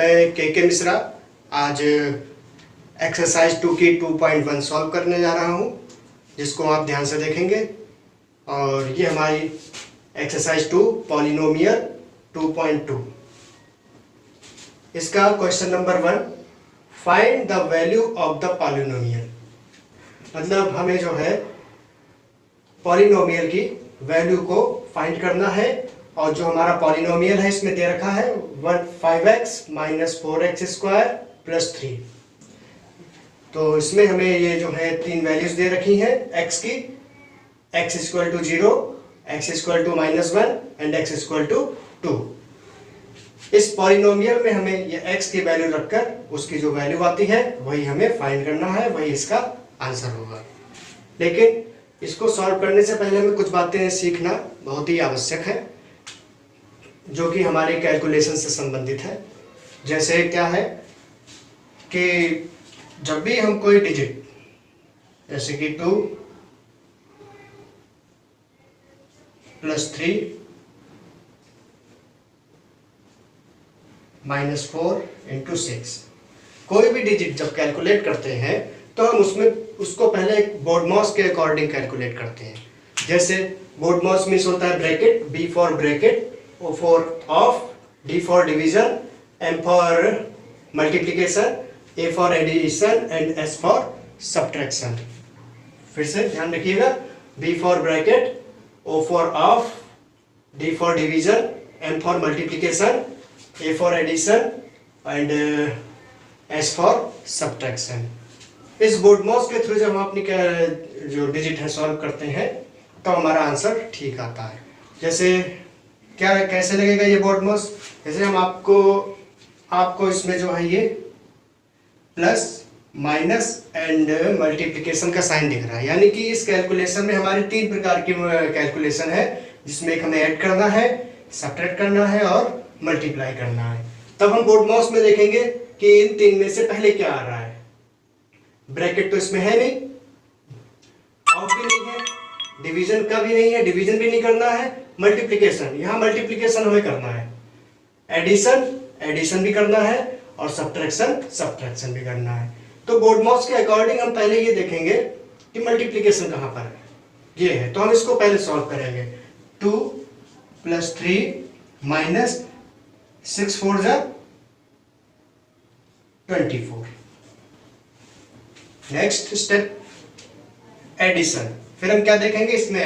मैं के मिश्रा आज एक्सरसाइज 2 की 2.1 सॉल्व करने जा रहा हूँ, जिसको आप ध्यान से देखेंगे। और ये हमारी एक्सरसाइज 2 पॉलिनोमियल 2.2। इसका question number 1, find the value of the polynomial. मतलब हमें जो है पॉलिनोमियल की वैल्यू को फाइंड करना है। और जो हमारा पॉलिनोमियल है इसमें दे रखा है 5x - 4x² + 3। तो इसमें हमें ये जो है तीन वैल्यूज दे रखी हैं x की, x = 0, x = -1 एंड x = 2। इस पॉलिनोमियल में हमें ये x की वैल्यू रखकर उसकी जो वैल्यू आती है वही हमें फाइंड करना है, वही इसका आंसर होगा। लेकिन इसको सॉल्व करने से पहले हमें कुछ बातें सीखना बहुत ही आवश्यक है, जो कि हमारे कैलकुलेशन से संबंधित है। जैसे क्या है कि जब भी हम कोई डिजिट, जैसे कि 2 + 3 - 4 × 6, कोई भी डिजिट जब कैलकुलेट करते हैं तो हम उसको पहले एक BODMAS के अकॉर्डिंग कैलकुलेट करते हैं। जैसे BODMAS मीन्स होता है bracket, B for bracket, O for of, D for division, M for multiplication, A for addition and S for subtraction. फिर से ध्यान रखिएगा, B for bracket, O for of, D for division, M for multiplication, A for addition and S for subtraction. इस BODMAS के through जब हम अपनी जो डिजिट है सॉल्व करते हैं तो हमारा आंसर ठीक आता है। जैसे क्या कैसे लगेगा ये BODMAS? जैसे हम आपको इसमें जो है ये प्लस माइनस एंड मल्टीप्लिकेशन का साइन दिख रहा है, यानी कि इस कैलकुलेशन में हमारे तीन प्रकार की कैलकुलेशन है, जिसमें एक हमें ऐड करना है, सब्ट्रैक्ट करना है और मल्टीप्लाई करना है। तब हम BODMAS में देखेंगे कि इन तीन में से पहले क्या आ रहा है। ब्रैकेट तो इसमें है नहीं, ऑफ भी नहीं है, डिवीजन का भी नहीं है, डिवीजन भी नहीं करना है, मल्टीप्लिकेशन, यहाँ मल्टीप्लिकेशन हमें करना है, एडिशन भी करना है और सब्ट्रैक्शन भी करना है। तो BODMAS के अकॉर्डिंग हम पहले ये देखेंगे कि मल्टीप्लिकेशन कहाँ पर है, ये है। तो हम इसको पहले सॉल्व करेंगे। 2 + 3 - 6 × 4 = 24। Next step addition. फिर हम क्या देखेंगे इसमें,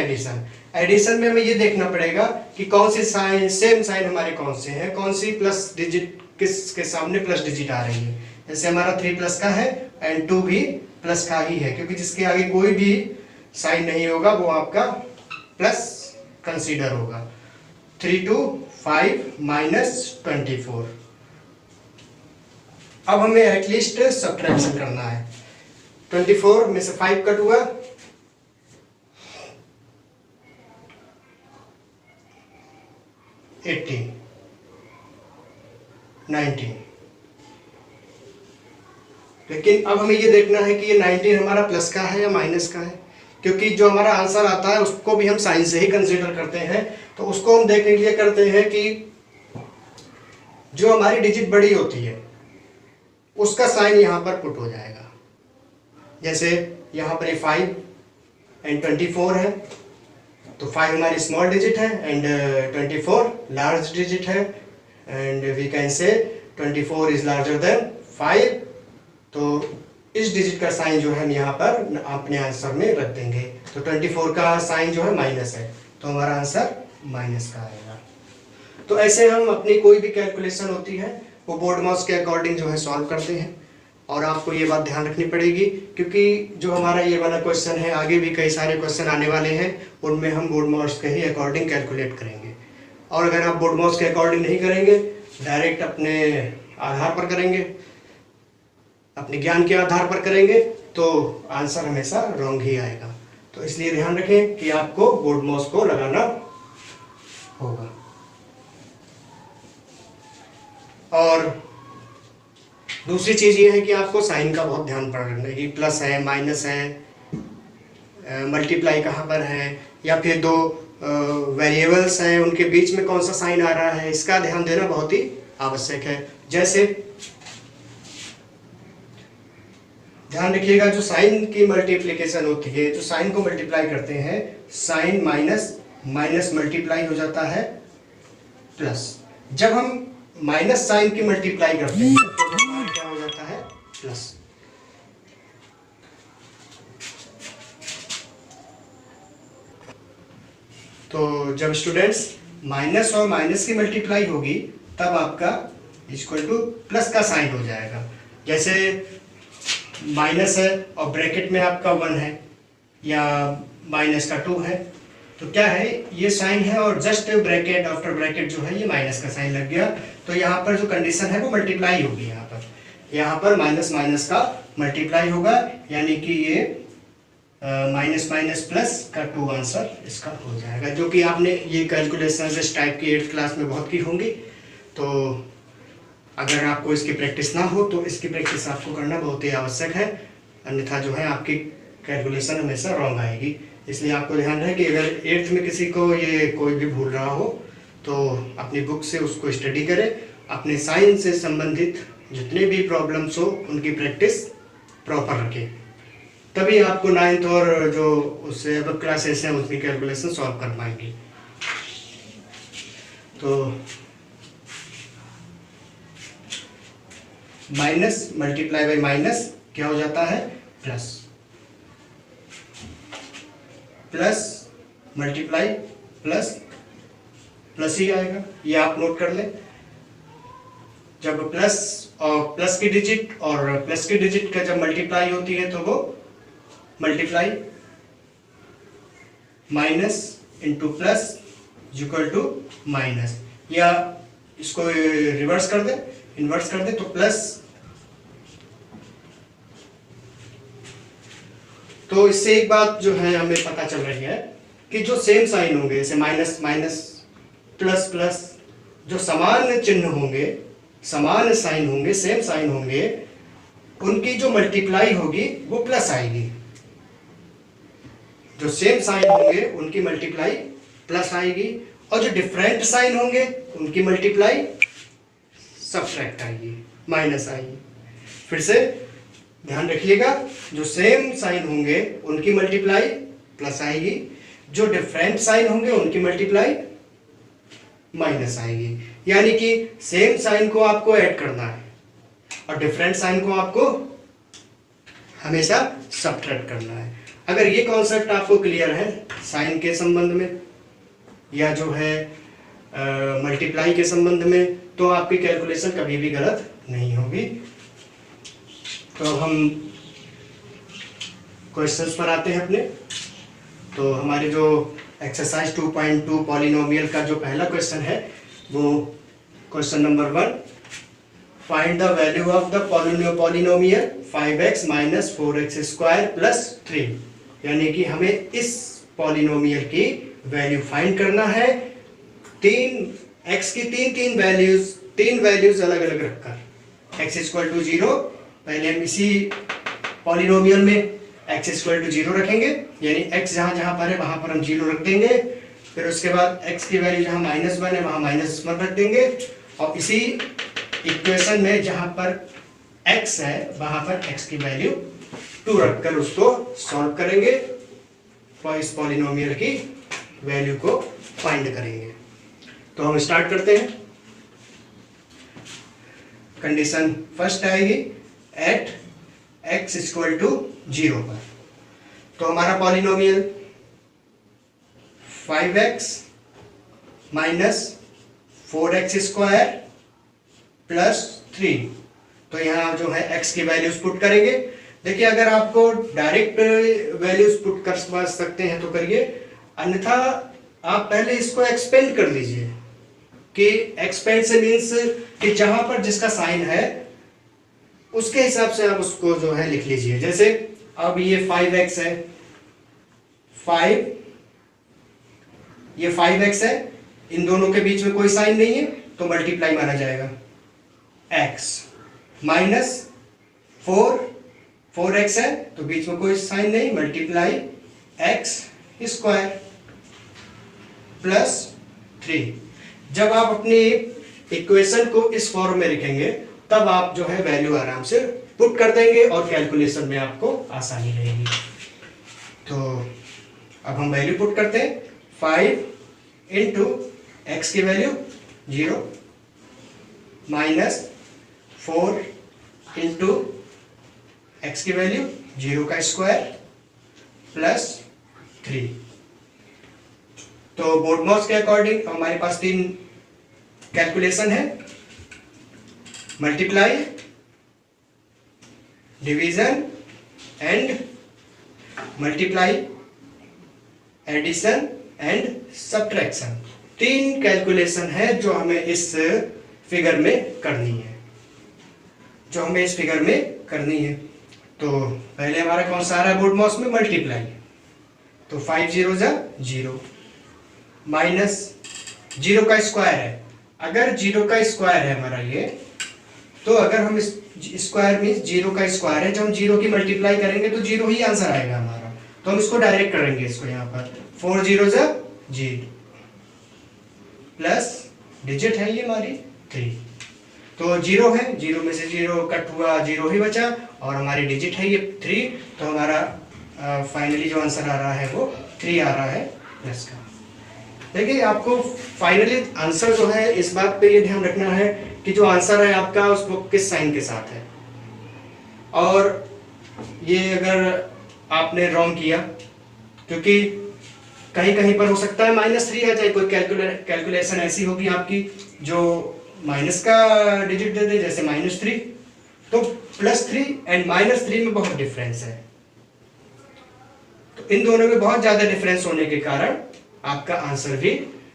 एडिशन में हमें ये देखना पड़ेगा कि कौन सी साइन, सेम साइन हमारे कौन से हैं, कौन सी प्लस डिजिट किसके सामने प्लस डिजिट आ रही है। जैसे हमारा 3 प्लस का है एंड 2 भी प्लस का ही है, क्योंकि जिसके आगे कोई भी साइन नहीं होगा वो आपका प्लस कंसीडर होगा। 3 2 5 - 24। अब हमें एटलीस्ट सब्ट्रैक्शन करना है। 24 में से 5 कट हुआ, 18 19। लेकिन अब हमें ये देखना है कि ये 19 हमारा प्लस का है या माइनस का है, क्योंकि जो हमारा आंसर आता है उसको भी हम साइन से ही कंसीडर करते हैं। तो उसको हम देखने के लिए करते हैं कि जो हमारी डिजिट बड़ी होती है उसका साइन यहाँ पर पुट हो जाएगा। जैसे यहाँ पर 5 एंड 24 है, तो 5 हमारी स्मॉल डिजिट है एंड 24 लार्ज डिजिट है, and we can say 24 is larger than 5। तो इस डिजिट का साइन जो है हम यहाँ पर अपने आंसर में रख देंगे। तो 24 का साइन जो है माइनस है, तो हमारा आंसर माइनस का आएगा। तो ऐसे हम अपनी कोई भी कैलकुलेशन होती है वो BODMAS के अकॉर्डिंग जो है सॉल्व करते हैं। और आपको ये बात ध्यान रखनी पड़ेगी, क्योंकि जो हमारा ये वाला क्वेश्चन है, आगे भी कई सारे क्वेश्चन आने वाले हैं, उनमें हम BODMAS के ही अकॉर्डिंग कैलकुलेट करेंगे। और अगर आप BODMAS के अकॉर्डिंग नहीं करेंगे, डायरेक्ट अपने आधार पर करेंगे, अपने ज्ञान के आधार पर करेंगे, तो आंसर हमेशा रॉन्ग ही आएगा। तो इसलिए ध्यान रखें कि आपको BODMAS को लगाना होगा। और दूसरी चीज़ ये है कि आपको साइन का बहुत ध्यान रखना है कि प्लस है, माइनस है, मल्टीप्लाई कहाँ पर है, या फिर दो वेरिएबल्स हैं उनके बीच में कौन सा साइन आ रहा है, इसका ध्यान देना बहुत ही आवश्यक है। जैसे ध्यान रखिएगा, जो साइन की मल्टीप्लिकेशन होती है, जो साइन को मल्टीप्लाई करते हैं, साइन माइनस माइनस मल्टीप्लाई हो जाता है प्लस। जब हम माइनस साइन की मल्टीप्लाई करते हैं तो क्या हो जाता है, प्लस। तो जब स्टूडेंट्स माइनस और माइनस की मल्टीप्लाई होगी तब आपका इक्वल टू प्लस का साइन हो जाएगा। जैसे माइनस है और ब्रैकेट में आपका 1 है या माइनस का 2 है, तो क्या है, ये साइन है और जस्ट ब्रैकेट आफ्टर ब्रैकेट जो है ये माइनस का साइन लग गया, तो यहाँ पर जो कंडीशन है वो मल्टीप्लाई होगी। यहाँ पर माइनस माइनस का मल्टीप्लाई होगा, यानी कि ये माइनस माइनस प्लस का 2 आंसर इसका हो जाएगा, जो कि आपने ये कैलकुलेशन इस टाइप की 8th क्लास में बहुत की होंगी। तो अगर आपको इसकी प्रैक्टिस ना हो तो इसकी प्रैक्टिस आपको करना बहुत ही आवश्यक है, अन्यथा जो है आपकी कैलकुलेशन हमेशा रॉन्ग आएगी। इसलिए आपको ध्यान रहे कि अगर 8th में किसी को ये कोई भी भूल रहा हो तो अपनी बुक से उसको स्टडी करें, अपने साइंस से संबंधित जितने भी प्रॉब्लम्स हो उनकी प्रैक्टिस प्रॉपर रखें, तभी आपको 9th और जो उससे अब क्लासेस हैं उसकी कैलकुलेशन सॉल्व कर पाएंगे। तो माइनस मल्टीप्लाई बाई माइनस क्या हो जाता है, plus. Plus multiply plus plus ही आएगा, ये आप नोट कर लें। जब प्लस और प्लस की डिजिट और प्लस की डिजिट का जब मल्टीप्लाई होती है तो वो multiply, minus into plus equal to minus, या इसको रिवर्स कर दे, इन्वर्स कर दे तो प्लस। तो इससे एक बात जो है हमें पता चल रही है कि जो सेम साइन होंगे, जैसे माइनस माइनस प्लस प्लस, जो समान चिन्ह होंगे, समान साइन होंगे, सेम साइन होंगे, उनकी जो मल्टीप्लाई होगी वो प्लस आएगी। जो सेम साइन होंगे उनकी मल्टीप्लाई प्लस आएगी, और जो डिफरेंट साइन होंगे उनकी मल्टीप्लाई सब्ट्रैक्ट आएगी, माइनस आएगी। फिर से ध्यान रखिएगा, जो सेम साइन होंगे उनकी मल्टीप्लाई प्लस आएगी, जो डिफरेंट साइन होंगे उनकी मल्टीप्लाई माइनस आएगी। यानी कि सेम साइन को आपको ऐड करना है और डिफरेंट साइन को आपको हमेशा सब्ट्रैक्ट करना है। अगर ये कॉन्सेप्ट आपको क्लियर है साइन के संबंध में या जो है मल्टीप्लाई के संबंध में, तो आपकी कैलकुलेशन कभी भी गलत नहीं होगी। तो हम क्वेश्चंस पर आते हैं अपने। तो हमारे जो एक्सरसाइज 2.2 पॉलिनोमियल का जो पहला क्वेश्चन है वो question number 1, find the value of the polynomial 5x minus 4x square plus 3। यानी कि हमें इस पॉलिनोमियल की वैल्यू फाइंड करना है। x की तीन वैल्यूज अलग अलग रखकर। x इक्वल टू 0, पहले हम इसी पॉलिनोमियल में x इक्वल टू 0 रखेंगे, यानी x जहां जहां पर है वहां पर हम 0 रख देंगे। फिर उसके बाद x की वैल्यू जहां -1 है वहां -1 रख देंगे, और इसी इक्वेशन में जहां पर x है वहां पर x की वैल्यू 2 रखकर उसको सॉल्व करेंगे और इस पॉलिनोमियल की वैल्यू को फाइंड करेंगे। तो हम स्टार्ट करते हैं। कंडीशन फर्स्ट आएगी एट x इक्वल टू 0 पर। तो हमारा polynomial 5x minus 4x square plus 3। तो यहाँ जो है x की वैल्यूज पुट करेंगे। देखिए, अगर आपको डायरेक्ट वैल्यूज पुट कर सकते हैं तो करिए, अन्यथा आप पहले इसको एक्सपेंड कर लीजिए। कि एक्सपेंड से मीन्स कि जहां पर जिसका साइन है उसके हिसाब से आप उसको जो है लिख लीजिए। जैसे अब ये 5x है, 5, ये 5x है, इन दोनों के बीच में कोई साइन नहीं है तो मल्टीप्लाई माना जाएगा। x माइनस 4x है तो बीच में कोई साइन नहीं, मल्टीप्लाई x स्क्वायर प्लस 3। जब आप अपनी इक्वेशन को इस फॉर्म में लिखेंगे तब आप जो है वैल्यू आराम से पुट कर देंगे और कैलकुलेशन में आपको आसानी रहेगी। तो अब हम वैल्यू पुट करते हैं। 5 इंटू एक्स की वैल्यू 0 माइनस 4 इंटू एक्स की वैल्यू 0 का स्क्वायर प्लस 3। तो बोर्डमॉस के अकॉर्डिंग हमारे पास 3 कैलकुलेशन है, multiply, division and multiply, addition and subtraction. 3 calculation है जो हमें इस फिगर में करनी है, तो पहले हमारा कौन सा आ रहा है बोर्डमॉस में? मल्टीप्लाई। तो 5 0 जा 0 माइनस 0 का स्क्वायर है। अगर 0 का स्क्वायर है हमारा ये, तो अगर हम इस स्क्वायर मीन्स 0 का स्क्वायर है, जब हम 0 की मल्टीप्लाई करेंगे तो 0 ही आंसर आएगा हमारा। तो हम इसको डायरेक्ट करेंगे, इसको यहाँ पर 4 0 जा 0 प्लस डिजिट है ये हमारी 3। तो 0 है, 0 में से 0 कट हुआ, 0 ही बचा और हमारी डिजिट है ये 3। तो हमारा फाइनली जो आंसर आ रहा है वो 3 आ रहा है प्लस का। देखिए आपको फाइनली आंसर जो है इस बात पे ये ध्यान रखना है कि जो आंसर है आपका उसको किस साइन के साथ है। और ये अगर आपने रॉन्ग किया, क्योंकि कहीं कहीं पर हो सकता है -3 आ जाए, कोई कैलकुलेशन ऐसी होगी आपकी जो माइनस का डिजिट दे दे, जैसे -3, तो +3 एंड -3 में बहुत डिफरेंस है। तो इन दोनों में बहुत ज्यादा डिफरेंस होने के कारण आपका आंसर भी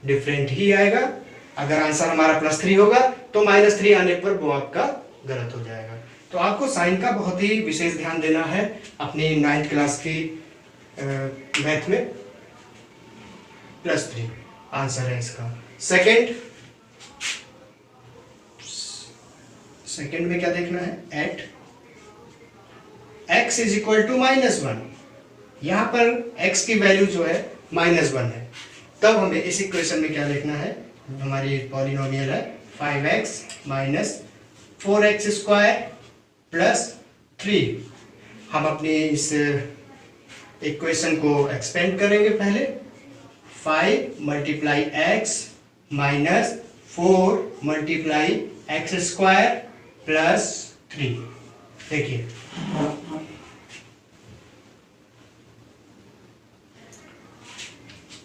डिफरेंट ही आएगा। अगर आंसर हमारा +3 होगा तो -3 आने पर वो आपका गलत हो जाएगा। तो आपको साइन का बहुत ही विशेष ध्यान देना है अपनी 9th क्लास की मैथ में। +3 आंसर है इसका। सेकंड में क्या देखना है? At x is equal to -1। यहां पर x की वैल्यू जो है -1 है, तब हमें इस इक्वेशन में क्या लिखना है? हमारी पॉलिनोमियल है 5x minus 4x square plus 3। हम अपनी इस इक्वेशन को एक्सपेंड करेंगे। पहले 5 multiply x minus 4 multiply x square plus 3। देखिए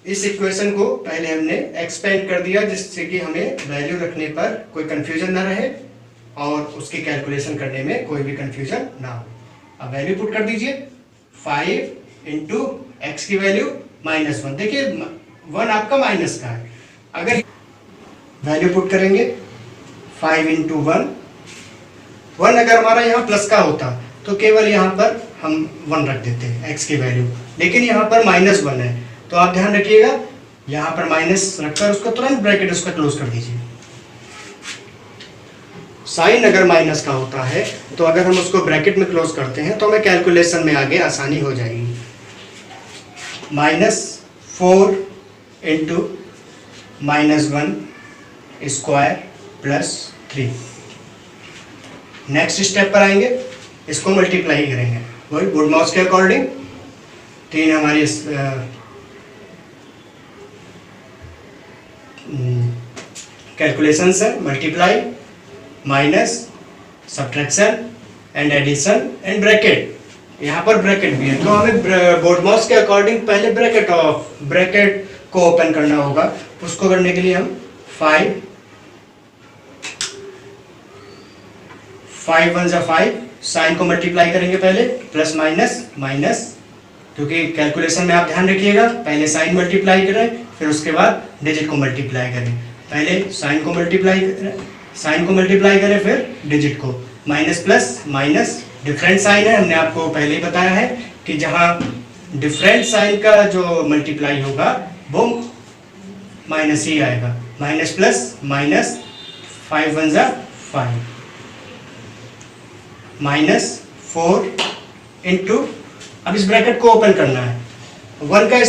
इस इक्वेशन को पहले हमने एक्सपेंड कर दिया, जिससे कि हमें वैल्यू रखने पर कोई कंफ्यूजन ना रहे और उसकी कैलकुलेशन करने में कोई भी कंफ्यूजन ना हो। अब वैल्यू पुट कर दीजिए। 5 इंटू एक्स की वैल्यू -1। देखिए 1 आपका माइनस का है। अगर वैल्यू पुट करेंगे 5 इंटू 1 अगर हमारा यहाँ प्लस का होता तो केवल यहाँ पर हम 1 रख देते हैं एक्स की वैल्यू, लेकिन यहाँ पर -1 है। तो आप ध्यान रखिएगा, यहां पर माइनस रखकर उसको तुरंत ब्रैकेट उसका क्लोज कर दीजिए। साइन अगर माइनस का होता है तो अगर हम उसको ब्रैकेट में क्लोज करते हैं तो हमें कैलकुलेशन में आगे आसानी हो जाएगी। -4 into -1 square plus 3। Next step पर आएंगे, इसको मल्टीप्लाई करेंगे वही बोर्डमॉस के अकॉर्डिंग। 3 हमारी कैलकुलेशंस है, multiply, minus, subtraction and addition and bracket. यहाँ पर ब्रैकेट भी है, तो हमें बोर्डमॉस के अकॉर्डिंग पहले ब्रैकेट को ओपन करना होगा। उसको करने के लिए हम 5 1 जा 5, साइन को मल्टीप्लाई करेंगे पहले, प्लस माइनस, क्योंकि कैलकुलेशन में आप ध्यान रखिएगा पहले साइन मल्टीप्लाई करें फिर उसके बाद डिजिट को मल्टीप्लाई करें। पहले साइन को मल्टीप्लाई करें फिर डिजिट को। Minus plus minus different sign है, हमने आपको पहले ही बताया है कि जहां डिफरेंट साइन का जो मल्टीप्लाई होगा वो माइनस ही आएगा। माइनस प्लस माइनस, 5 1 जा 5 -4 इंटू, अब इस ब्रैकेट को ओपन करना है। 1 का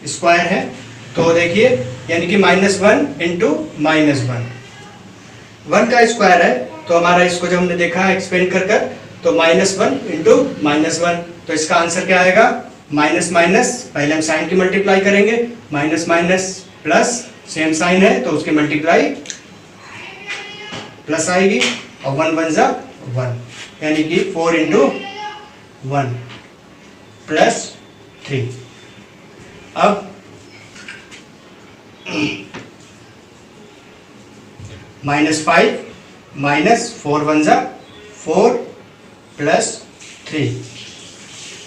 स्क्वायर है, तो देखिए यानी कि -1 इंटू -1। 1 का स्क्वायर है तो हमारा इसको जब हमने देखा एक्सपेंड कर कर तो -1 इंटू -1, तो इसका आंसर क्या आएगा? माइनस माइनस, पहले हम साइन की मल्टीप्लाई करेंगे, minus minus plus, same sign है तो उसकी मल्टीप्लाई प्लस आएगी और 1 1 जा 1, यानी कि 4 इंटू 1 प्लस 3। अब -5 माइनस 4 1 जा 4 प्लस 3।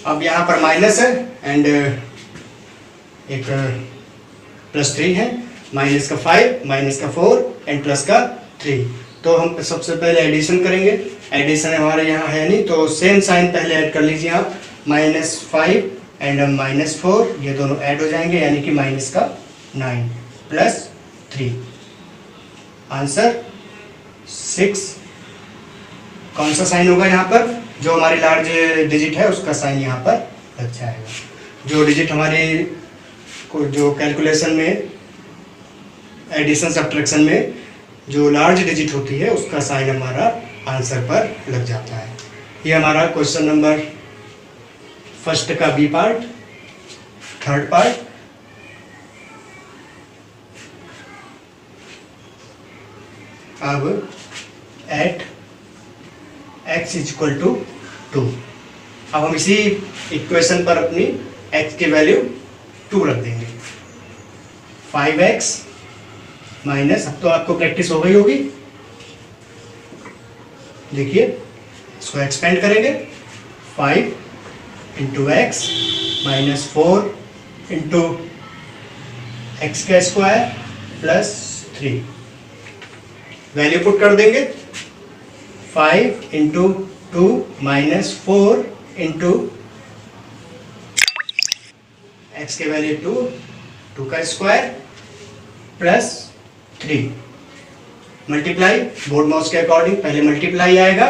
अब यहाँ पर माइनस है एंड एक प्लस 3 है, माइनस का 5 माइनस का 4 एंड प्लस का 3। तो हम सबसे पहले एडिशन करेंगे, एडिशन हमारे यहाँ है नहीं तो सेम साइन पहले ऐड कर लीजिए आप, -5 एंड -4 ये दोनों ऐड हो जाएंगे यानी कि माइनस का 9 प्लस 3, आंसर 6। कौन सा साइन होगा यहाँ पर? जो हमारी लार्ज डिजिट है उसका साइन यहाँ पर लग जाएगा। जो डिजिट हमारी जो कैलकुलेशन में एडिशन सब्ट्रैक्शन में जो लार्ज डिजिट होती है उसका साइन हमारा आंसर पर लग जाता है। ये हमारा क्वेश्चन नंबर फर्स्ट का बी पार्ट। थर्ड पार्ट, अब एट x इक्वल टू 2। अब हम इसी इक्वेशन पर अपनी x की वैल्यू 2 रख देंगे। 5x माइनस, अब तो आपको प्रैक्टिस हो गई होगी, देखिए इसको एक्सपेंड करेंगे, 5 into x minus 4 into x का स्क्वायर प्लस 3। वैल्यू पुट कर देंगे, 5 इंटू 2 माइनस 4 इंटू एक्स के वैल्यू 2, 2 का square plus 3। Multiply board mouse के अकॉर्डिंग पहले मल्टीप्लाई आएगा,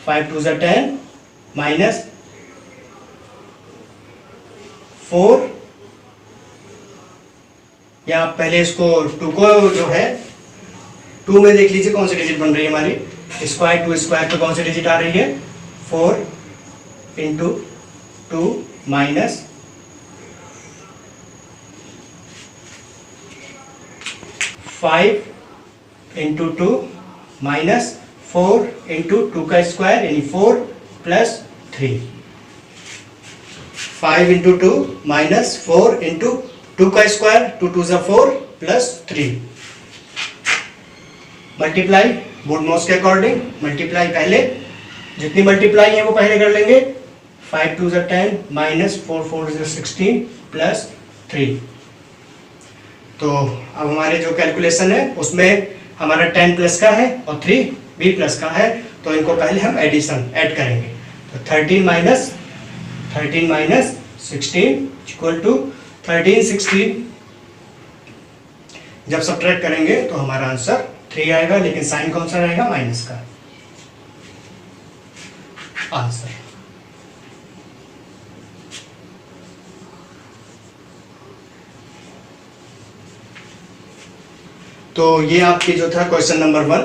5 2 10 माइनस 4, या पहले इसको 2 को जो है 2 में देख लीजिए कौन सी डिजिट बन रही है हमारी, स्क्वायर 2 स्क्वायर पे कौन सी डिजिट आ रही है, 4 into 2 minus 5 into 2 minus 4 into 2 का स्क्वायर यानी 4 प्लस 3। 5 इंटू 2 माइनस 4 इंटू 2 का स्क्वायर, 2 2 जा 4 प्लस 3। मल्टीप्लाई बोर्ड माउस के अकॉर्डिंग, मल्टीप्लाई पहले जितनी मल्टीप्लाई है वो पहले कर लेंगे, 5 2 जा 10 माइनस 4 4 जा 16 प्लस 3। तो अब हमारे जो कैलकुलेशन है उसमें हमारा 10 प्लस का है और 3 भी प्लस का है, तो इनको पहले हम एडिशन ऐड करेंगे। तो 13 माइनस 16 इक्वल टू 13 16। जब सब्ट्रैक्ट करेंगे तो हमारा आंसर 3 आएगा, लेकिन साइन कौन सा रहेगा, माइनस का आंसर। तो ये आपकी जो था question number 1,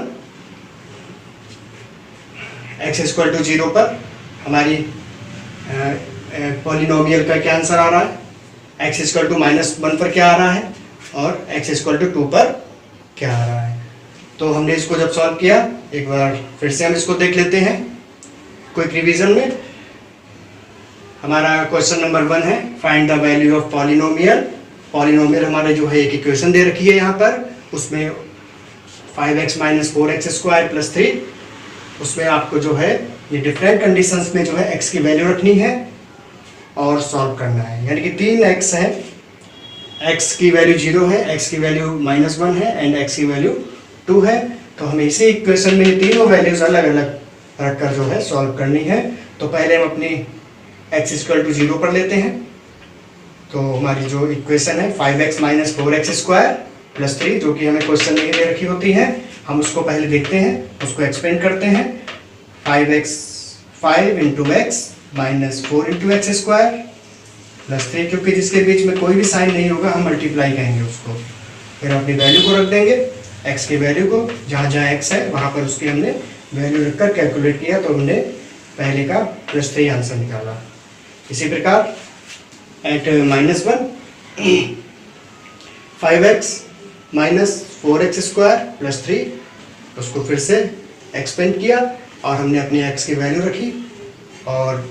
x equal to 0 पर हमारी पॉलिनोमियल का क्या आंसर आ रहा है, x इक्वल टू -1 पर क्या आ रहा है और x इक्वल टू 2 पर क्या आ रहा है। तो हमने इसको जब सॉल्व किया, एक बार फिर से हम इसको देख लेते हैं क्विक रिवीजन में। हमारा क्वेश्चन नंबर 1 है find the value of polynomial. Polynomial हमारे जो है एक इक्वेशन दे रखी है यहाँ पर, उसमें 5x minus 4x square plus 3, उसमें आपको जो है ये डिफरेंट कंडीशंस में जो है x की वैल्यू रखनी है और सॉल्व करना है। यानी कि 3x है, x की वैल्यू 0 है, x की वैल्यू -1 है एंड x की वैल्यू 2 है। तो हमें इसी इक्वेशन में तीनों वैल्यूज अलग अलग रखकर जो है सॉल्व करनी है। तो पहले हम अपनी x इक्वल टू 0 पर लेते हैं। तो हमारी जो इक्वेशन है 5x minus 4x square plus 3, जो कि हमें क्वेश्चन में दे रखी होती है, हम उसको पहले देखते हैं, उसको एक्सपेंड करते हैं। 5 into x minus 4 into x square plus 3, क्योंकि जिसके बीच में कोई भी साइन नहीं होगा हम मल्टीप्लाई कहेंगे उसको। फिर अपनी वैल्यू को रख देंगे, x की वैल्यू को, जहाँ जहाँ x है वहाँ पर उसकी हमने वैल्यू रखकर कैलकुलेट किया तो हमने पहले का +3 आंसर निकाला। इसी प्रकार एट -1 5x -4x स्क्वायर +3, उसको फिर से एक्सपेंड किया और हमने अपनी x की वैल्यू रखी और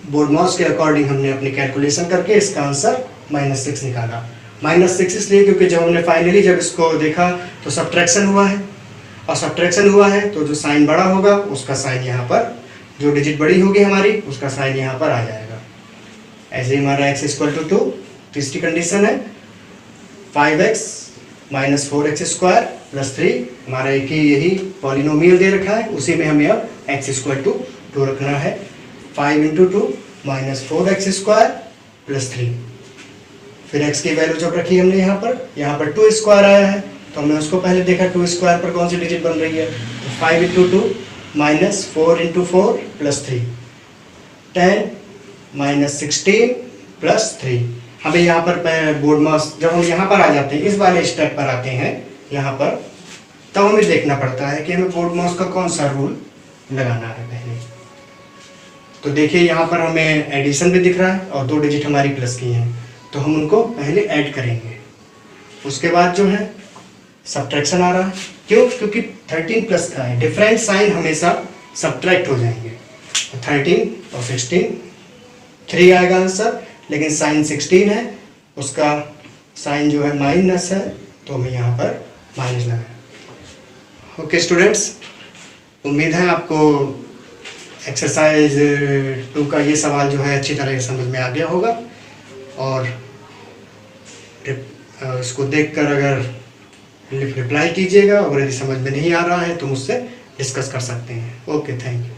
बोर्डमॉस के अकॉर्डिंग हमने अपनी कैलकुलेशन करके इसका आंसर -6 निकाला। -6 इसलिए क्योंकि जब हमने फाइनली जब इसको देखा तो सब्ट्रैक्शन हुआ है, और सब्ट्रैक्शन हुआ है तो जो साइन बड़ा होगा उसका साइन यहाँ पर, जो डिजिट बड़ी होगी हमारी उसका साइन यहाँ पर आ जाएगा। ऐसे हमारा x = 2, तीसरी कंडीशन है 5x -4x स्क्वायर +3, हमारा एक ही यही पॉलिनोमियल दे रखा है, उसी में हमें अब x = 2 रखना है। 5 × 2 -4x स्क्वायर +3, फिर x की वैल्यू जब रखी हमने यहाँ पर 2 स्क्वायर आया है तो हमने उसको पहले देखा 2 स्क्वायर पर कौन सी डिजिट बन रही है, तो 5 × 2 -4 × 4 +3, 10 -16 +3। हमें यहाँ पर बोर्डमॉस जब हम यहाँ पर आ जाते हैं, इस वाले स्टेप पर आते हैं यहाँ पर, तब हमें देखना पड़ता है कि हमें बोर्डमॉस का कौन सा रूल लगाना है पहले। तो देखिए यहाँ पर हमें एडिशन भी दिख रहा है और 2 डिजिट हमारी प्लस की हैं, तो हम उनको पहले ऐड करेंगे, उसके बाद जो है सब्ट्रैक्शन आ रहा है। क्यों? क्योंकि 13 प्लस का है, डिफरेंट साइन हमेशा सब्ट्रैक्ट हो जाएंगे। 13 और 16 3 आएगा आंसर, लेकिन साइन 16 है, उसका साइन जो है माइनस है, तो हमें यहाँ पर माइनस लगाया। ओके स्टूडेंट्स, उम्मीद है आपको एक्सरसाइज 2 का ये सवाल जो है अच्छी तरह से समझ में आ गया होगा, और इसको देखकर अगर रिप्लाई कीजिएगा, अगर यदि समझ में नहीं आ रहा है तो मुझसे डिस्कस कर सकते हैं। Okay, thank you.